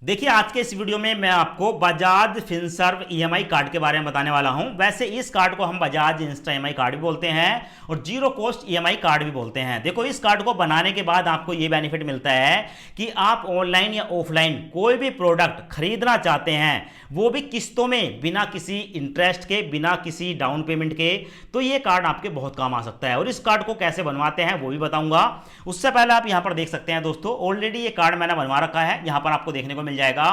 देखिए आज के इस वीडियो में मैं आपको बजाज फिनसर्व ईएमआई कार्ड के बारे में बताने वाला हूं। वैसे इस कार्ड को हम बजाज इंस्टा ईएमआई कार्ड भी बोलते हैं और जीरो कॉस्ट ईएमआई कार्ड भी बोलते हैं। देखो इस कार्ड को बनाने के बाद आपको ये बेनिफिट मिलता है कि आप ऑनलाइन या ऑफलाइन कोई भी प्रोडक्ट खरीदना चाहते हैं, वो भी किस्तों में, बिना किसी इंटरेस्ट के, बिना किसी डाउन पेमेंट के, तो ये कार्ड आपके बहुत काम आ सकता है। और इस कार्ड को कैसे बनवाते हैं वो भी बताऊंगा। उससे पहले आप यहां पर देख सकते हैं दोस्तों, ऑलरेडी ये कार्ड मैंने बनवा रखा है, यहां पर आपको देखने को मिल जाएगा।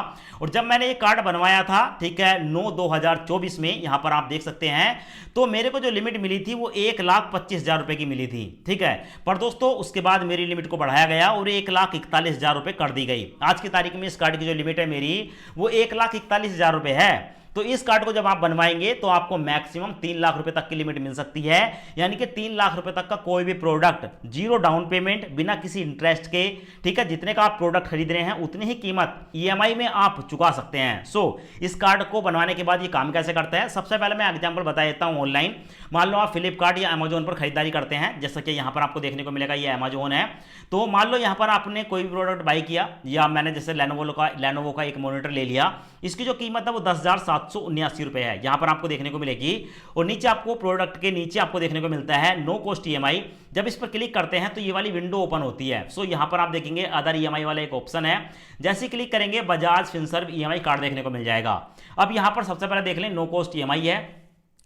और जब मैंने ये कार्ड बनवाया था, ठीक है, 9/2024 में, यहां पर आप देख सकते हैं, तो मेरे को जो लिमिट मिली थी वो 1,25,000 रुपए की मिली थी, ठीक है। पर दोस्तों उसके बाद मेरी लिमिट को बढ़ाया गया और 1,41,000 रुपए कर दी गई। आज की तारीख में इस कार्ड की जो लिमिट है मेरी, वो 1,41,000 रुपए है। तो इस कार्ड को जब आप बनवाएंगे तो आपको मैक्सिमम 3 लाख रुपए तक की लिमिट मिल सकती है, यानी कि 3 लाख रुपए तक का कोई भी प्रोडक्ट, जीरो डाउन पेमेंट, बिना किसी इंटरेस्ट के, ठीक है, जितने का आप प्रोडक्ट खरीद रहे हैं उतनी ही कीमत ईएमआई में आप चुका सकते हैं। इस कार्ड को बनवाने के बाद ये काम कैसे करता है, सबसे पहले मैं एग्जांपल बता देता हूं। ऑनलाइन मान लो आप फ्लिपकार्ट या अमेजोन पर खरीदारी करते हैं, जैसा कि यहां पर आपको देखने को मिलेगा ये अमेजोन है। तो मान लो यहां पर आपने कोई भी प्रोडक्ट बाई किया, या मैंने जैसे लेनोवो का एक मॉनिटर ले लिया, इसकी जो कीमत है वो 10,779 रुपए है, यहां पर आपको देखने को मिलेगी। और नीचे आपको प्रोडक्ट के नीचे आपको देखने को मिलता है नो कॉस्ट ईएमआई। जब इस पर क्लिक करते हैं तो ये वाली विंडो ओपन होती है। यहां पर आप देखेंगे अदर ईएमआई वाला एक ऑप्शन है, जैसे क्लिक करेंगे बजाज फिनसर्व ईएमआई कार्ड देखने को मिल जाएगा। अब यहां पर सबसे पहले देख लें नो कॉस्ट ईएमआई है।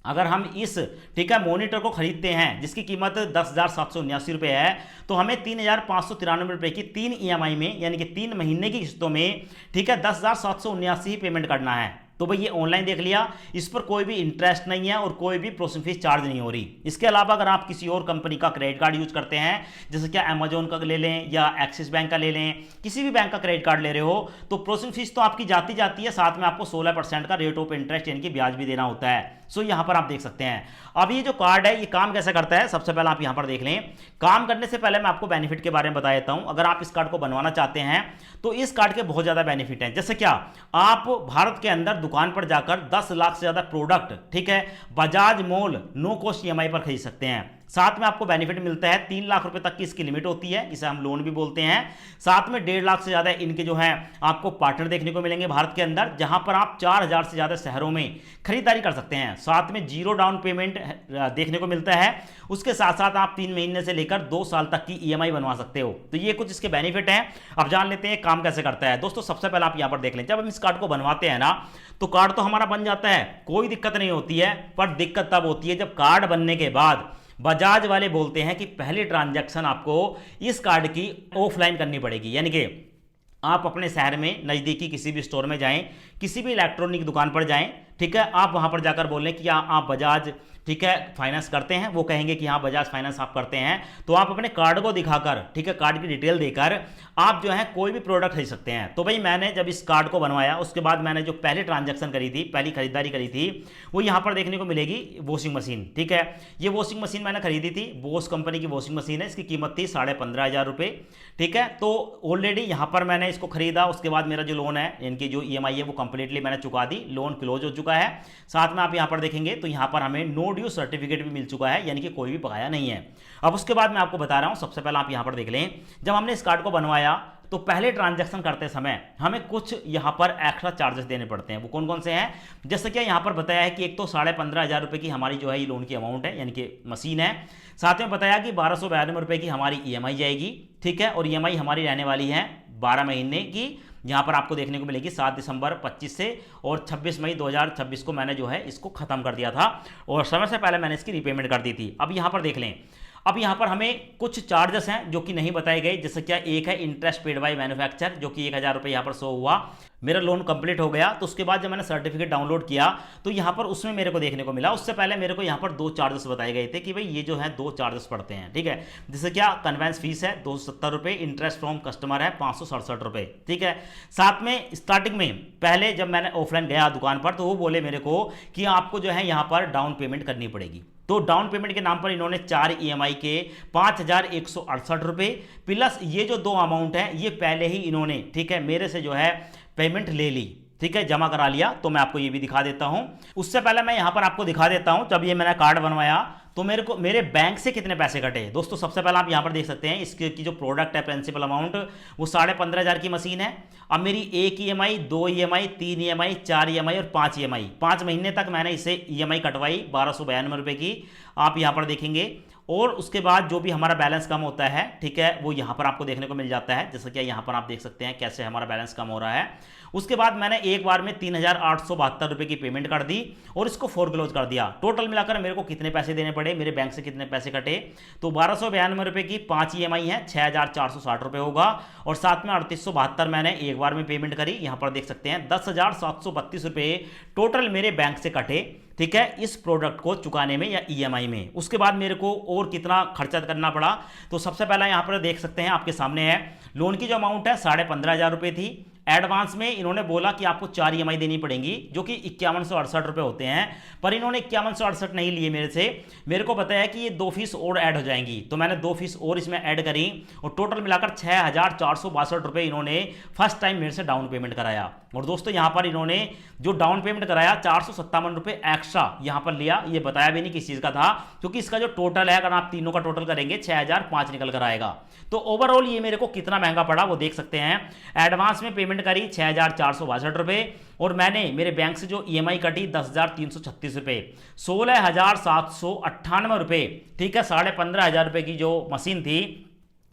अगर हम इस, ठीक है, मॉनिटर को खरीदते हैं जिसकी कीमत 10,779 रुपए है, तो हमें 3,593 रुपए की 3 ईएमआई में, यानी कि 3 महीने की किस्तों में, ठीक है, 10,779 ही पेमेंट करना है। तो भाई ये ऑनलाइन देख लिया, इस पर कोई भी इंटरेस्ट नहीं है और कोई भी प्रोसेसिंग फीस चार्ज नहीं हो रही। इसके अलावा अगर आप किसी और कंपनी का क्रेडिट कार्ड यूज करते हैं, जैसे क्या अमेजोन का ले लें या एक्सिस बैंक का ले लें, किसी भी बैंक का क्रेडिट कार्ड ले रहे हो, तो प्रोसेसिंग फीस तो आपकी जाती है, साथ में आपको 16% का रेट ऑफ इंटरेस्ट यानी कि ब्याज भी देना होता है। यहां पर आप देख सकते हैं। अब ये जो कार्ड है ये काम कैसे करता है, सबसे पहले आप यहां पर देख लें। काम करने से पहले मैं आपको बेनिफिट के बारे में बता देता हूं। अगर आप इस कार्ड को बनवाना चाहते हैं तो इस कार्ड के बहुत ज्यादा बेनिफिट हैं। जैसे क्या, आप भारत के अंदर दुकान पर जाकर 10 लाख से ज्यादा प्रोडक्ट, ठीक है, Bajaj mall no cost EMI पर खरीद सकते हैं। साथ में आपको बेनिफिट मिलता है 3 लाख रुपए तक की इसकी लिमिट होती है, इसे हम लोन भी बोलते हैं। साथ में 1.5 लाख से ज्यादा इनके जो है आपको पार्टनर देखने को मिलेंगे भारत के अंदर, जहां पर आप 4,000 से ज्यादा शहरों में खरीदारी कर सकते हैं। साथ में जीरो डाउन पेमेंट देखने को मिलता है। उसके साथ साथ आप 3 महीने से लेकर 2 साल तक की ईएमआई बनवा सकते हो। तो ये कुछ इसके बेनिफिट हैं। अब जान लेते हैं काम कैसे करता है। दोस्तों सबसे पहले आप यहां पर देख लें, जब हम इस कार्ड को बनवाते हैं ना, तो कार्ड तो हमारा बन जाता है, कोई दिक्कत नहीं होती है। पर दिक्कत तब होती है जब कार्ड बनने के बाद बजाज वाले बोलते हैं कि पहली ट्रांजैक्शन आपको इस कार्ड की ऑफलाइन करनी पड़ेगी, यानी कि आप अपने शहर में नज़दीकी किसी भी स्टोर में जाएं, किसी भी इलेक्ट्रॉनिक दुकान पर जाएं, ठीक है, आप वहां पर जाकर बोलें कि आप बजाज, ठीक है, फाइनेंस करते हैं। वो कहेंगे कि हाँ बजाज फाइनेंस आप करते हैं, तो आप अपने कार्ड को दिखाकर, ठीक है, कार्ड की डिटेल देकर आप जो है कोई भी प्रोडक्ट खरीद सकते हैं। तो भाई मैंने जब इस कार्ड को बनवाया, उसके बाद मैंने जो पहली ट्रांजैक्शन करी थी, पहली खरीदारी करी थी, वो यहाँ पर देखने को मिलेगी वॉशिंग मशीन, ठीक है। ये वॉशिंग मशीन मैंने खरीदी थी, बोस कंपनी की वॉशिंग मशीन है, इसकी कीमत थी 15,500 रुपये, ठीक है। तो ऑलरेडी यहाँ पर मैंने इसको खरीदा, उसके बाद मेरा जो लोन है, इनकी जो ईएमआई है वो कंप्लीटली मैंने चुका दी, लोन क्लोज हो चुका है। साथ में आप यहाँ पर देखेंगे तो यहाँ पर हमें नो ड्यू सर्टिफिकेट भी मिल चुका है, यानी कि कोई भी बकाया नहीं है। अब उसके बाद मैं आपको बता रहा हूँ, सबसे पहले आप यहाँ पर देख लें, जब हमने इस कार्ड को बनवाया तो पहले ट्रांजैक्शन करते समय हमें कुछ यहाँ पर एक्स्ट्रा चार्जेस देने पड़ते हैं। वो कौन कौन से हैं, जैसे कि यहाँ पर बताया है कि एक तो 15,500 रुपये की हमारी जो है ये लोन की अमाउंट है, यानी कि मशीन है। साथ में बताया कि 1,292 रुपये की हमारी ईएमआई जाएगी, ठीक है, और ईएमआई हमारी रहने वाली है 12 महीने की। यहाँ पर आपको देखने को मिलेगी 7 दिसंबर 25 से, और 26 मई 2026 को मैंने जो है इसको खत्म कर दिया था, और समय से पहले मैंने इसकी रीपेमेंट कर दी थी। अब यहाँ पर देख लें, अब यहाँ पर हमें कुछ चार्जेस हैं जो कि नहीं बताए गए। जैसे क्या, एक है इंटरेस्ट पेड बाय मैन्युफैक्चर, जो कि 1,000 रुपये यहाँ पर शो हुआ। मेरा लोन कंप्लीट हो गया, तो उसके बाद जब मैंने सर्टिफिकेट डाउनलोड किया तो यहाँ पर उसमें मेरे को देखने को मिला, उससे पहले मेरे को यहाँ पर 2 चार्जेस बताए गए थे कि भाई ये जो है 2 चार्जेस पड़ते हैं, ठीक है। जैसे क्या, कन्वेंस फीस है 270 रुपये, इंटरेस्ट फ्रॉम कस्टमर है 567 रुपये, ठीक है। साथ में स्टार्टिंग में पहले जब मैंने ऑफलाइन गया दुकान पर, तो वो बोले मेरे को कि आपको जो है यहाँ पर डाउन पेमेंट करनी पड़ेगी। तो डाउन पेमेंट के नाम पर इन्होंने 4 ईएमआई के 5,168 रुपये प्लस ये जो 2 अमाउंट है ये पहले ही इन्होंने, ठीक है, मेरे से जो है पेमेंट ले ली, ठीक है, जमा करा लिया। तो मैं आपको ये भी दिखा देता हूं। उससे पहले मैं यहां पर आपको दिखा देता हूं, जब ये मैंने कार्ड बनवाया तो मेरे बैंक से कितने पैसे कटे दोस्तों, सबसे पहले आप यहाँ पर देख सकते हैं इसकी की जो प्रोडक्ट है प्रिंसिपल अमाउंट वो 15,500 की मशीन है। अब मेरी 1 EMI, 2 EMI, 3 EMI, 4 EMI और 5 EMI, 5 महीने तक मैंने इसे EMI कटवाई 1292 रुपये की, आप यहाँ पर देखेंगे। और उसके बाद जो भी हमारा बैलेंस कम होता है, ठीक है, वो यहाँ पर आपको देखने को मिल जाता है, जैसा कि यहाँ पर आप देख सकते हैं कैसे हमारा बैलेंस कम हो रहा है। उसके बाद मैंने एक बार में 3,872 रुपये की पेमेंट कर दी और इसको फोरक्लोज कर दिया। टोटल मिलाकर मेरे को कितने पैसे देने पड़े, मेरे बैंक से कितने पैसे कटे, तो 1292 रुपये की 5 EMI है, 6,460 रुपये होगा। और साथ में 3872 मैंने एक बार में पेमेंट करी, यहाँ पर देख सकते हैं 10,732 रुपये टोटल मेरे बैंक से कटे, ठीक है, इस प्रोडक्ट को चुकाने में या EMI में। उसके बाद मेरे को और कितना खर्चा करना पड़ा, तो सबसे पहला यहाँ पर देख सकते हैं आपके सामने है, लोन की जो अमाउंट है 15,500 रुपये थी। एडवांस में इन्होंने बोला कि आपको 4 EMI देनी पड़ेंगी जो कि 5168 रुपये होते हैं, पर इन्होंने 5168 नहीं लिए मेरे से, मेरे को बताया कि ये 2 फीस और ऐड हो जाएंगी, तो मैंने 2 फीस और इसमें ऐड करी और टोटल मिलाकर 6,462 रुपये इन्होंने फर्स्ट टाइम मेरे से डाउन पेमेंट कराया। और दोस्तों यहाँ पर इन्होंने जो डाउन पेमेंट कराया 457 रुपये एक्स्ट्रा यहाँ पर लिया, ये बताया भी नहीं किस चीज़ का था, क्योंकि इसका जो टोटल है अगर आप तीनों का टोटल करेंगे 6,005 निकल कर आएगा। तो ओवरऑल ये मेरे को कितना महंगा पड़ा वो देख सकते हैं। एडवांस में पेमेंट करी 6,462 रुपये और मैंने मेरे बैंक से जो EMI कटी 10,336 रुपये, 16,798 रुपये, ठीक है, 15,500 रुपये की जो मशीन थी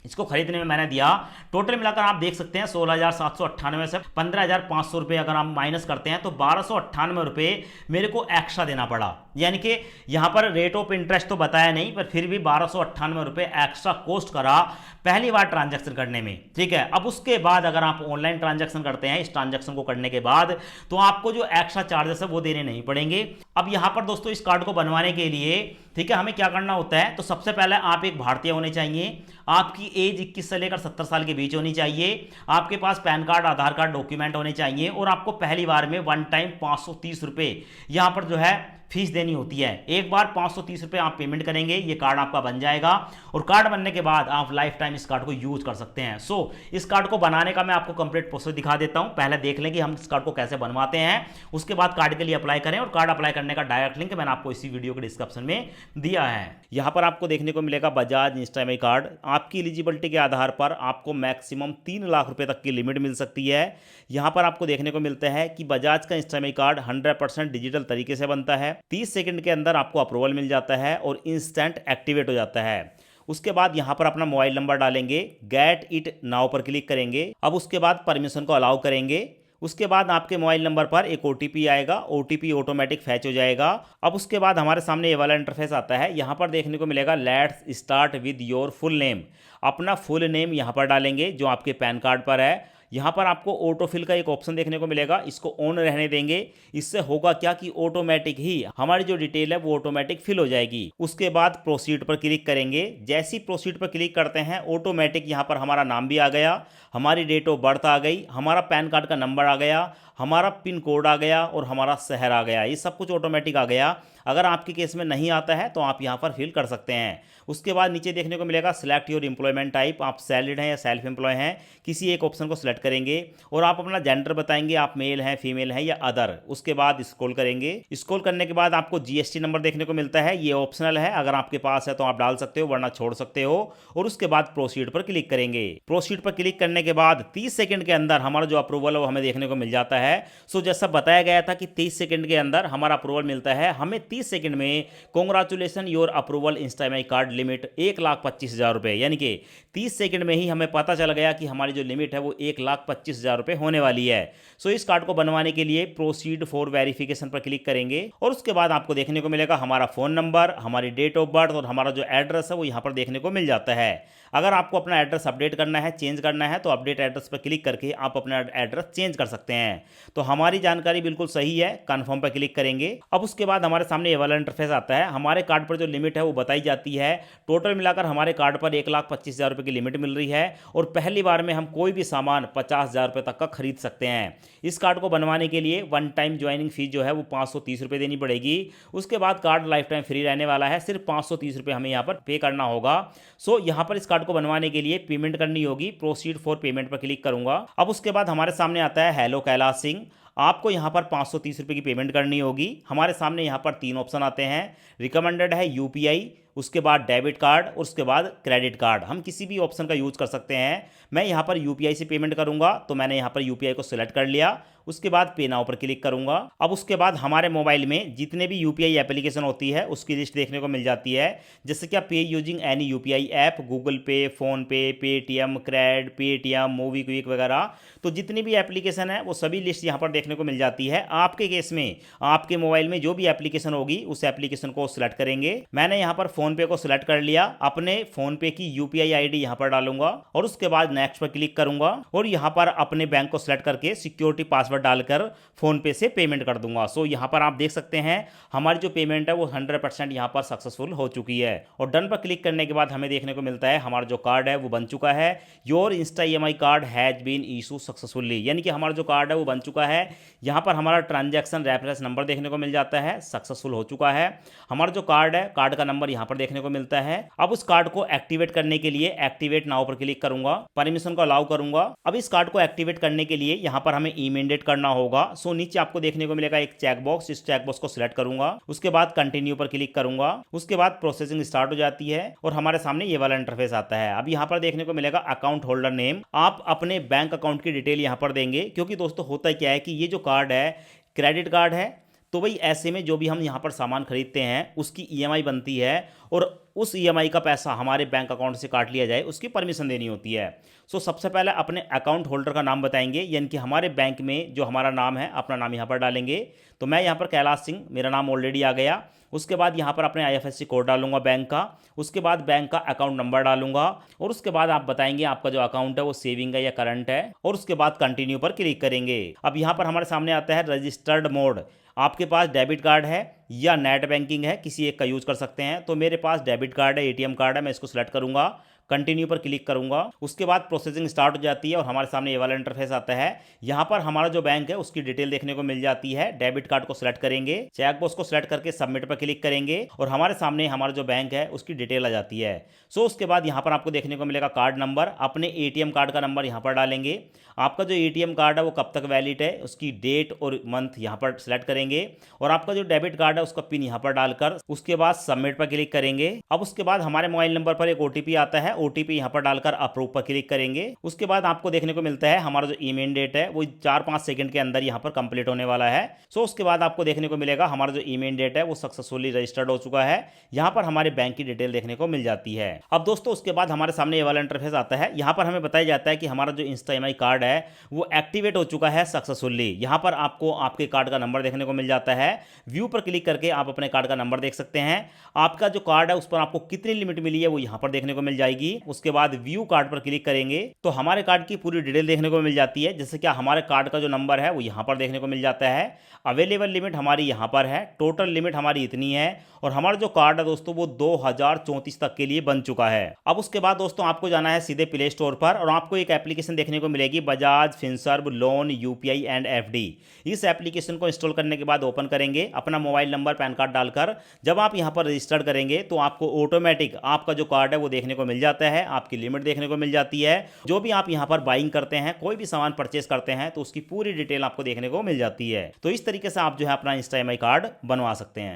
इसको खरीदने में मैंने दिया। टोटल मिलाकर आप देख सकते हैं 16,798 से 15,500 रुपये अगर हम माइनस करते हैं तो 1,298 रुपये मेरे को एक्स्ट्रा देना पड़ा। यानी कि यहाँ पर रेट ऑफ इंटरेस्ट तो बताया नहीं, पर फिर भी 1,298 रुपये एक्स्ट्रा कॉस्ट करा पहली बार ट्रांजैक्शन करने में, ठीक है। अब उसके बाद अगर आप ऑनलाइन ट्रांजैक्शन करते हैं, इस ट्रांजैक्शन को करने के बाद तो आपको जो एक्स्ट्रा चार्जेस है वो देने नहीं पड़ेंगे। अब यहाँ पर दोस्तों इस कार्ड को बनवाने के लिए, ठीक है, हमें क्या करना होता है, तो सबसे पहले आप एक भारतीय होने चाहिए, आपकी एज 21 से लेकर 70 साल के बीच होनी चाहिए, आपके पास पैन कार्ड, आधार कार्ड डॉक्यूमेंट होने चाहिए और आपको पहली बार में वन टाइम 530 रुपये यहाँ पर जो है फीस देनी होती है। एक बार 530 रुपये आप पेमेंट करेंगे, ये कार्ड आपका बन जाएगा और कार्ड बनने के बाद आप लाइफ टाइम इस कार्ड को यूज कर सकते हैं। सो इस कार्ड को बनाने का मैं आपको कंप्लीट प्रोसेस दिखा देता हूं। पहले देख लें कि हम इस कार्ड को कैसे बनवाते हैं, उसके बाद कार्ड के लिए अप्लाई करें और कार्ड अप्लाई करने का डायरेक्ट लिंक मैंने आपको इसी वीडियो के डिस्क्रिप्शन में दिया है। यहां पर आपको देखने को मिलेगा बजाज इंस्टा कार्ड। आपकी एलिजिबिलिटी के आधार पर आपको मैक्सिमम 3 लाख रुपए तक की लिमिट मिल सकती है। यहां पर आपको देखने को मिलता है कि बजाज का इंस्टा कार्ड 100% डिजिटल तरीके से बनता है, 30 सेकंड के अंदर आपको अप्रूवल मिल जाता है और इंस्टेंट एक्टिवेट हो जाता है। उसके बाद यहां पर अपना मोबाइल नंबर डालेंगे, गेट इट नाउ पर क्लिक करेंगे। अब उसके बाद परमिशन को अलाउ करेंगे। उसके बाद आपके मोबाइल नंबर पर एक OTP आएगा, OTP ऑटोमेटिक फैच हो जाएगा। अब उसके बाद हमारे सामने ये वाला इंटरफेस आता है, यहाँ पर देखने को मिलेगा let's start with your full name. अपना फुल नेम यहाँ पर डालेंगे जो आपके पैन कार्ड पर है। यहाँ पर आपको ऑटोफिल का एक ऑप्शन देखने को मिलेगा, इसको ऑन रहने देंगे। इससे होगा क्या कि ऑटोमेटिक ही हमारी जो डिटेल है वो ऑटोमेटिक फिल हो जाएगी। उसके बाद प्रोसीड पर क्लिक करेंगे। जैसे ही प्रोसीड पर क्लिक करते हैं ऑटोमेटिक यहाँ पर हमारा नाम भी आ गया, हमारी डेट ऑफ बर्थ आ गई, हमारा पैन कार्ड का नंबर आ गया, हमारा पिन कोड आ गया और हमारा शहर आ गया। ये सब कुछ ऑटोमेटिक आ गया। अगर आपके केस में नहीं आता है तो आप यहाँ पर फिल कर सकते हैं। उसके बाद नीचे देखने को मिलेगा सिलेक्ट योर एम्प्लॉयमेंट टाइप, आप सैलरीड हैं या सेल्फ एम्प्लॉय हैं, किसी एक ऑप्शन को सिलेक्ट करेंगे और आप अपना जेंडर बताएंगे, आप मेल हैं, फीमेल हैं या अदर। उसके बाद स्क्रॉल करेंगे। स्क्रॉल करने के बाद आपको GST नंबर देखने को मिलता है, ये ऑप्शनल है, अगर आपके पास है तो आप डाल सकते हो वरना छोड़ सकते हो। और उसके बाद प्रोसीड पर क्लिक करेंगे। प्रोसीड पर क्लिक करने के बाद 30 सेकंड के अंदर हमारा जो अप्रूवल है वो हमें देखने को मिल जाता है। सो जैसा बताया गया था कि 30 सेकंड के अंदर हमारा अप्रूवल मिलता है। हमें 30 सेकंड में congratulation your approval Insta EMI card limit 1,25,000 रुपये, यानी कि 30 सेकंड में ही हमें पता चल गया कि हमारी जो लिमिट है वो 1,25,000 रुपये होने वाली है। सो इस कार्ड को बनवाने के लिए प्रोसीड फॉर वेरिफिकेशन पर क्लिक करेंगे और उसके बाद आपको देखने को मिलेगा हमारा फ़ोन नंबर, हमारी डेट ऑफ बर्थ और हमारा जो एड्रेस है वो यहाँ पर देखने को मिल जाता है। अगर आपको अपना एड्रेस अपडेट करना है, चेंज करना है, तो अपडेट एड्रेस पर क्लिक करके आप अपना एड्रेस चेंज कर सकते हैं। तो हमारी जानकारी बिल्कुल सही है, कन्फर्म पर क्लिक करेंगे। अब उसके बाद हमारे सामने ये वाला इंटरफेस आता है। हमारे कार्ड पर जो लिमिट है वो बताई जाती है। टोटल मिलाकर हमारे कार्ड पर 1,25,000 रुपये की लिमिट मिल रही है और पहली बार में हम कोई भी सामान 50,000 रुपये तक का खरीद सकते हैं। इस कार्ड को बनवाने के लिए वन टाइम ज्वाइनिंग फीस जो है वो 530 रुपये देनी पड़ेगी। उसके बाद कार्ड लाइफ टाइम फ्री रहने वाला है, सिर्फ 530 रुपये हमें यहाँ पर पे करना होगा। सो यहाँ पर इस कार्ड को बनवाने के लिए पेमेंट करनी होगी। प्रोसीड फॉर पेमेंट पर क्लिक करूंगा। अब उसके बाद हमारे सामने आता है हेलो कैलाश सिंह, आपको यहाँ पर 530 रुपये की पेमेंट करनी होगी। हमारे सामने यहाँ पर 3 ऑप्शन आते हैं। रिकमेंडेड है यूपीआई, उसके बाद डेबिट कार्ड और उसके बाद क्रेडिट कार्ड। हम किसी भी ऑप्शन का यूज़ कर सकते हैं। मैं यहाँ पर यूपीआई से पेमेंट करूँगा, तो मैंने यहाँ पर यूपीआई को सिलेक्ट कर लिया। उसके बाद पे नाउ पर क्लिक करूँगा। अब उसके बाद हमारे मोबाइल में जितने भी यूपीआई एप्लीकेशन होती है उसकी लिस्ट देखने को मिल जाती है। जैसे कि आप pay using any UPI app, Google Pay, PhonePe, Paytm, CRED, Paytm, MobiKwik वगैरह, तो जितनी भी एप्लीकेशन है वो सभी लिस्ट यहाँ पर देखने को मिल जाती है। आपके केस में आपके मोबाइल में जो भी एप्लीकेशन होगी उस एप्लीकेशन को सिलेक्ट करेंगे। मैंने यहाँ पर फ़ोनपे को सिलेक्ट कर लिया। अपने फ़ोनपे की यूपीआई आईडी यहाँ पर डालूंगा और उसके बाद नेक्स्ट पर क्लिक करूंगा और यहाँ पर अपने बैंक को सिलेक्ट करके सिक्योरिटी पासवर्ड डालकर फ़ोनपे से पेमेंट कर दूंगा। सो यहाँ पर आप देख सकते हैं हमारी जो पेमेंट है वो 100% यहाँ पर सक्सेसफुल हो चुकी है। और डन पर क्लिक करने के बाद हमें देखने को मिलता है हमारा जो कार्ड है वो बन चुका है। Your Insta EMI card has been issue successfully, यानी कि हमारा जो कार्ड है वो बन चुका है। यहाँ पर हमारा ट्रांजैक्शन रेफरेंस नंबर देखने को मिल जाता है, सक्सेसफुल हो चुका है। हमारा जो कार्ड है, कार्ड का नंबर यहाँ पर देखने को मिलता है। अब उस कार्ड को एक्टिवेट करने के लिए एक्टिवेट नाउ पर क्लिक करूंगा, परमिशन को अलाउ करूंगा। अब इस कार्ड को एक्टिवेट करने के लिए यहाँ पर हमें इमीडिएट करना होगा। सो नीचे आपको देखने को मिलेगा एक चेक बॉक्स, इस चेक बॉक्स को सिलेक्ट करूंगा। उसके बाद कंटिन्यू पर क्लिक करूंगा। उसके बाद प्रोसेसिंग स्टार्ट हो जाती है और हमारे सामने ये वाला इंटरफेस आता है। अब यहाँ पर देखने को मिलेगा अकाउंट होल्डर नेम। आप अपने बैंक अकाउंट की डिटेल यहाँ पर देंगे, क्योंकि दोस्तों होता क्या है कि ये जो कार्ड है क्रेडिट कार्ड है, तो भाई ऐसे में जो भी हम यहाँ पर सामान खरीदते हैं उसकी ईएमआई बनती है और उस ईएमआई का पैसा हमारे बैंक अकाउंट से काट लिया जाए उसकी परमिशन देनी होती है। सो सबसे पहले अपने अकाउंट होल्डर का नाम बताएंगे, यानी कि हमारे बैंक में जो हमारा नाम है अपना नाम यहाँ पर डालेंगे। तो मैं यहाँ पर कैलाश सिंह, मेरा नाम ऑलरेडी आ गया। उसके बाद यहाँ पर अपने आईएफएससी कोड डालूंगा बैंक का। उसके बाद बैंक का अकाउंट नंबर डालूंगा और उसके बाद आप बताएंगे आपका जो अकाउंट है वो सेविंग है या करंट है, और उसके बाद कंटिन्यू पर क्लिक करेंगे। अब यहाँ पर हमारे सामने आता है रजिस्टर्ड मोड। आपके पास डेबिट कार्ड है या नेट बैंकिंग है, किसी एक का यूज़ कर सकते हैं। तो मेरे पास डेबिट कार्ड है, एटीएम कार्ड है, मैं इसको सिलेक्ट करूंगा, कंटिन्यू पर क्लिक करूंगा। उसके बाद प्रोसेसिंग स्टार्ट हो जाती है और हमारे सामने ये वाला इंटरफेस आता है। यहाँ पर हमारा जो बैंक है उसकी डिटेल देखने को मिल जाती है। डेबिट कार्ड को सिलेक्ट करेंगे, चेक बॉक्स को सिलेक्ट करके सबमिट पर क्लिक करेंगे और हमारे सामने हमारा जो बैंक है उसकी डिटेल आ जाती है। सो उसके बाद यहाँ पर आपको देखने को मिलेगा कार्ड नंबर। अपने एटीएम कार्ड का नंबर यहाँ पर डालेंगे। आपका जो एटीएम कार्ड है वो कब तक वैलिड है उसकी डेट और मंथ यहाँ पर सिलेक्ट करेंगे और आपका जो डेबिट कार्ड है उसका पिन यहाँ पर डालकर उसके बाद सबमिट पर क्लिक करेंगे। अब उसके बाद हमारे मोबाइल नंबर पर एक ओटीपी आता है, ओटीपी यहाँ पर डालकर अप्रूव पर क्लिक करेंगे। उसके बाद आपको देखने को मिलता है हमारा जो ईमेल डेट है वो 4-5 सेकंड के अंदर यहाँ पर कंप्लीट होने वाला है। सो उसके बाद आपको देखने को मिलेगा हमारा जो ईमेल डेट है वो सक्सेसफुली रजिस्टर्ड हो चुका है। यहाँ पर हमारे बैंक की डिटेल देखने को मिल जाती है। अब दोस्तों उसके बाद हमारे सामने ये वाला इंटरफेस आता है। यहाँ पर हमें बताया जाता है कि हमारा जो इंस्टा ईएमआई कार्ड है वो एक्टिवेट हो चुका है सक्सेसफुली। यहाँ पर आपको आपके कार्ड का नंबर देखने को मिल जाता है। व्यू पर क्लिक करके आप अपने कार्ड का नंबर देख सकते हैं। आपका जो कार्ड है उस पर आपको कितनी लिमिट मिली है वो यहाँ पर देखने को मिल जाएगी। उसके बाद व्यू कार्ड पर क्लिक करेंगे तो हमारे कार्ड की पूरी डिटेल देखने को मिल जाती है। जैसे कि हमारे कार्ड का जो नंबर है वो यहाँ पर देखने को मिल जाता है। अवेलेबल लिमिट हमारी यहाँ पर है, टोटल लिमिट हमारी इतनी है और हमारा जो कार्ड है दोस्तों वो 2034 तक के लिए बन चुका है। अब उसके बाद दोस्तों आपको जाना है सीधे प्ले स्टोर पर और आपको एक एप्लीकेशन देखने को मिलेगी, Bajaj Finserv loan UPI and FD. इस एप्लीकेशन को इंस्टॉल करने के बाद ओपन करेंगे, अपना मोबाइल नंबर पैन कार्ड डालकर जब आप यहाँ पर रजिस्टर्ड करेंगे तो आपको ऑटोमेटिक आपका जो कार्ड है वो देखने को मिल जाता है, आपकी लिमिट देखने को मिल जाती है। जो भी आप यहाँ पर बाइंग करते हैं, कोई भी सामान परचेस करते हैं तो उसकी पूरी डिटेल आपको देखने को मिल जाती है। तो इस तरीके से आप जो है अपना इंस्टा ईएमआई कार्ड बनवा सकते हैं।